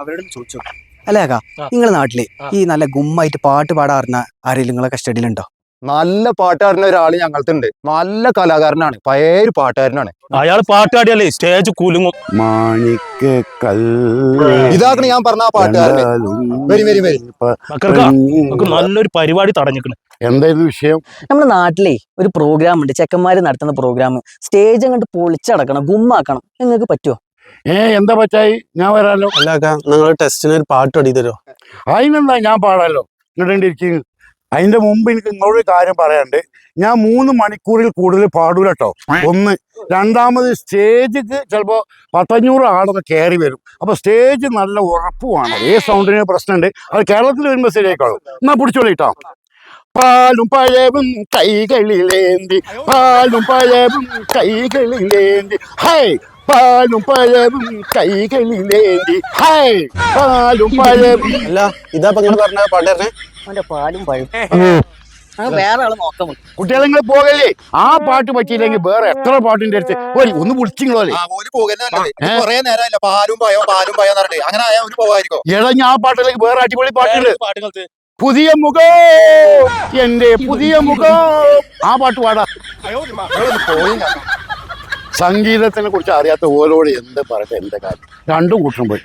അവരോട് ചോദിച്ചോ. അല്ലേക്കാ നിങ്ങളെ നാട്ടില് ഈ നല്ല ഗുമ്മായിട്ട് പാട്ട് പാടാറുന്ന ആരെങ്കിലും നിങ്ങളെ കസ്റ്റഡിയിലുണ്ടോ? നല്ല പാട്ടുകാരൻ്റെ ഒരാള് ഞങ്ങൾക്കുണ്ട്. നല്ല കലാകാരനാണ്, പഴയ ഒരു പാട്ടുകാരനാണ്. അയാൾ പാട്ടാടിയല്ലേ സ്റ്റേജ് കുലുങ്ങും. ഇതാക്കണ ഞാൻ പറഞ്ഞ ആ പാട്ടുകാരനെ. നല്ലൊരു പരിപാടി തടഞ്ഞിക്കണ്. എന്തായിരുന്നു വിഷയം? നമ്മുടെ നാട്ടിലെ ഒരു പ്രോഗ്രാം ഉണ്ട്, ചെക്കന്മാര് നടത്തുന്ന പ്രോഗ്രാം. സ്റ്റേജ് അങ്ങോട്ട് പൊളിച്ചടക്കണം, ഗുമ്മാക്കണം. നിങ്ങൾക്ക് പറ്റുമോ? എന്താ പറ്റായി? ഞാൻ വരാലോ. അല്ലാക്കാ നിങ്ങൾ ടെസ്റ്റിന് ഒരു പാട്ട് പാടി തരുമോ? അതിനെന്താ, ഞാൻ പാടാലോ. ഇങ്ങോട്ടിരിക്കും. അതിന്റെ മുമ്പ് എനിക്ക് നിങ്ങളൊരു കാര്യം പറയാണ്ട്. ഞാൻ 3 മണിക്കൂറിൽ കൂടുതൽ പാടൂല കേട്ടോ. ഒന്ന്. രണ്ടാമത് സ്റ്റേജിക്ക് ചിലപ്പോ 100-500 ആളൊക്കെ കയറി വരും. അപ്പൊ സ്റ്റേജ് നല്ല ഉറപ്പുമാണ്. സൗണ്ടിന് പ്രശ്നമുണ്ട്. അത് കേരളത്തിൽ വരുമ്പോ ശരിയായിക്കോളും. എന്നാ പിടിച്ചോളിട്ടോ. പാലും പഴവും കൈകളിലേന്തി, പാലും പഴവും കൈകളിലേന്തി, ഹൈ പാലും പഴവും കൈകളിലേന്തി, ഹൈ പാലും പഴവും. അല്ല ഇതാ നിങ്ങൾ പറഞ്ഞ പാട്ടേ. അവന്റെ പാലും പഴും വേറെ ആള് നോക്കാൻ. കുട്ടികളെ നിങ്ങൾ പോകല്ലേ. ആ പാട്ട് പറ്റിയില്ലെങ്കിൽ വേറെ എത്ര പാട്ടിന്റെ അടുത്ത് ഒന്ന് വിളിച്ചിങ്ങളോലെ. എടാ, ഞാൻ ആ പാട്ടിലേക്ക് വേറെ അടിപൊളി പാട്ടുണ്ട്. പുതിയ മുഖം, എന്റെ പുതിയ മുഖം. ആ പാട്ട് പാടാ. സംഗീതത്തിനെ കുറിച്ച് അറിയാത്ത ഓരോട് എന്ത് പറയട്ടെ, എന്റെ കാര്യം. രണ്ടും കൂട്ടും പോയി.